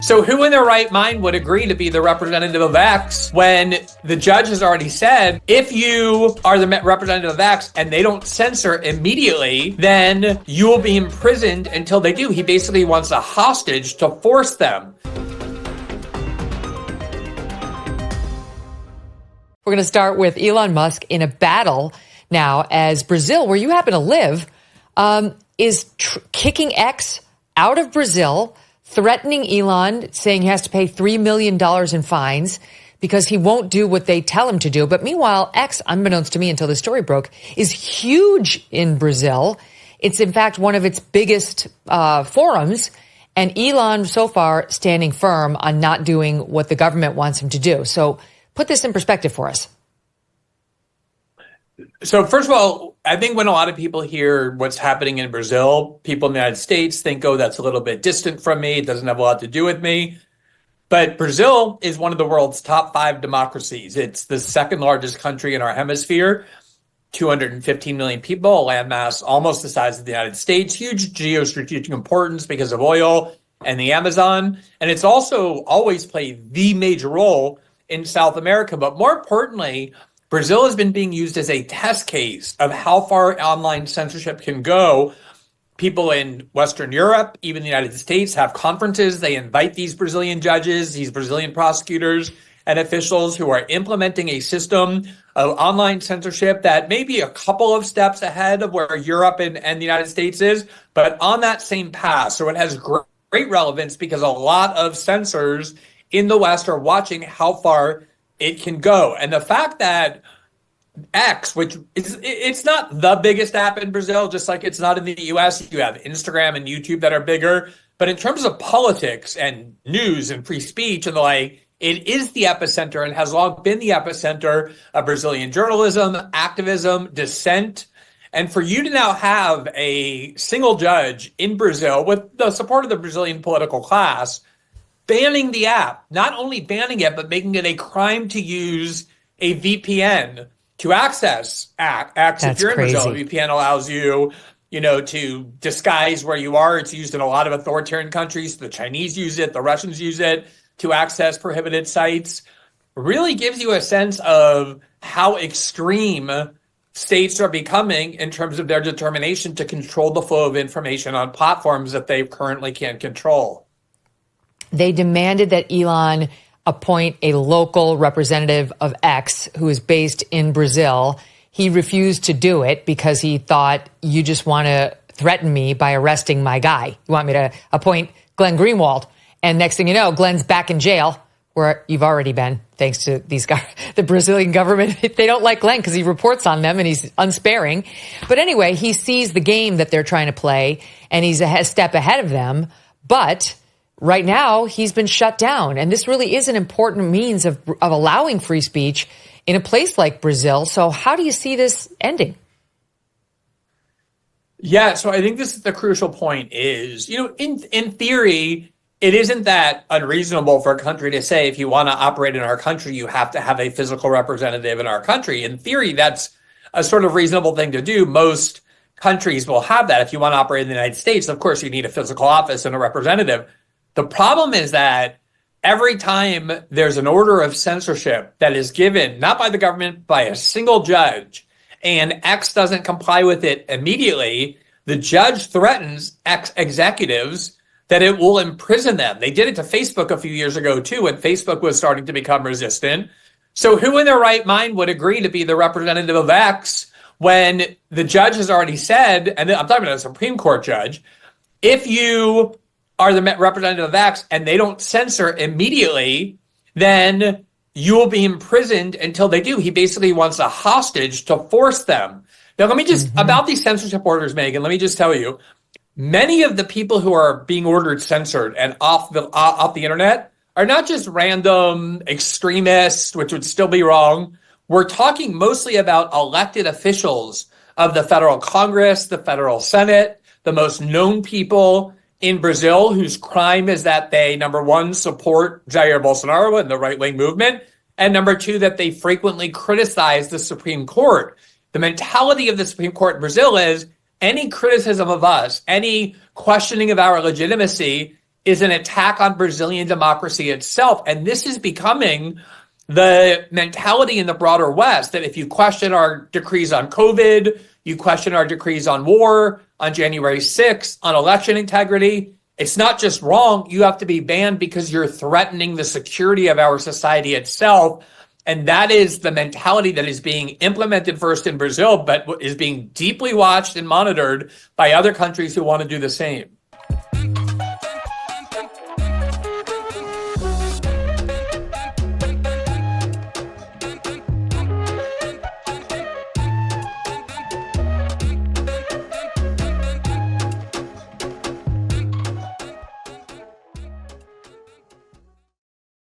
So who in their right mind would agree to be the representative of X when the judge has already said, if you are the representative of X and they don't censor immediately, then you will be imprisoned until they do. He basically wants a hostage to force them. We're going to start with Elon Musk in a battle now as Brazil, where you happen to live, is kicking X out of Brazil, threatening Elon, saying he has to pay $3 million in fines because he won't do what they tell him to do. But meanwhile, X, unbeknownst to me until this story broke, is huge in Brazil. It's, in fact, one of its biggest forums. And Elon, so far, standing firm on not doing what the government wants him to do. So put this in perspective for us. So first of all, I think when a lot of people hear what's happening in Brazil, people in the United States think, oh, that's a little bit distant from me. It doesn't have a lot to do with me. But Brazil is one of the world's top 5 democracies. It's the second largest country in our hemisphere, 215 million people, a landmass almost the size of the United States, huge geostrategic importance because of oil and the Amazon. And it's also always played the major role in South America. But more importantly, Brazil has been being used as a test case of how far online censorship can go. People in Western Europe, even the United States, have conferences. They invite these Brazilian judges, these Brazilian prosecutors and officials who are implementing a system of online censorship that may be a couple of steps ahead of where Europe and the United States is, but on that same path. So it has great relevance because a lot of censors in the West are watching how far it can go. And the fact that X, which it's not the biggest app in Brazil, just like it's not in the US, you have Instagram and YouTube that are bigger. But in terms of politics and news and free speech and the like, it is the epicenter and has long been the epicenter of Brazilian journalism, activism, dissent. And for you to now have a single judge in Brazil with the support of the Brazilian political class banning the app, not only banning it, but making it a crime to use a VPN to access X. If you're in Brazil, a VPN allows you, to disguise where you are. It's used in a lot of authoritarian countries. The Chinese use it, the Russians use it to access prohibited sites. Really gives you a sense of how extreme states are becoming in terms of their determination to control the flow of information on platforms that they currently can't control. They demanded that Elon appoint a local representative of X who is based in Brazil. He refused to do it because he thought, you just want to threaten me by arresting my guy. You want me to appoint Glenn Greenwald. And next thing you know, Glenn's back in jail, where you've already been, thanks to these guys, the Brazilian government. They don't like Glenn because he reports on them and he's unsparing. But anyway, he sees the game that they're trying to play and he's a step ahead of them. But right now, he's been shut down. And this really is an important means of allowing free speech in a place like Brazil. So how do you see this ending? Yeah, so I think this is the crucial point is, in theory, it isn't that unreasonable for a country to say, if you want to operate in our country, you have to have a physical representative in our country. In theory, that's a sort of reasonable thing to do. Most countries will have that. If you want to operate in the United States, of course, you need a physical office and a representative. The problem is that every time there's an order of censorship that is given, not by the government, by a single judge, and X doesn't comply with it immediately, the judge threatens X executives that it will imprison them. They did it to Facebook a few years ago, too, when Facebook was starting to become resistant. So who in their right mind would agree to be the representative of X when the judge has already said, and I'm talking about a Supreme Court judge, if you are the representative of X and they don't censor immediately, then you will be imprisoned until they do. He basically wants a hostage to force them. Now, let me just, about these censorship orders, Megyn, let me just tell you, many of the people who are being ordered censored and off the internet are not just random extremists, which would still be wrong. We're talking mostly about elected officials of the federal Congress, the federal Senate, the most known people in Brazil whose crime is that they, number one, support Jair Bolsonaro and the right-wing movement, and number two, that they frequently criticize the Supreme Court. The mentality of the Supreme Court in Brazil is any criticism of us, any questioning of our legitimacy is an attack on Brazilian democracy itself. And this is becoming the mentality in the broader West, that if you question our decrees on COVID, you question our decrees on war, on January 6th, on election integrity, it's not just wrong, you have to be banned because you're threatening the security of our society itself. And that is the mentality that is being implemented first in Brazil, but is being deeply watched and monitored by other countries who want to do the same.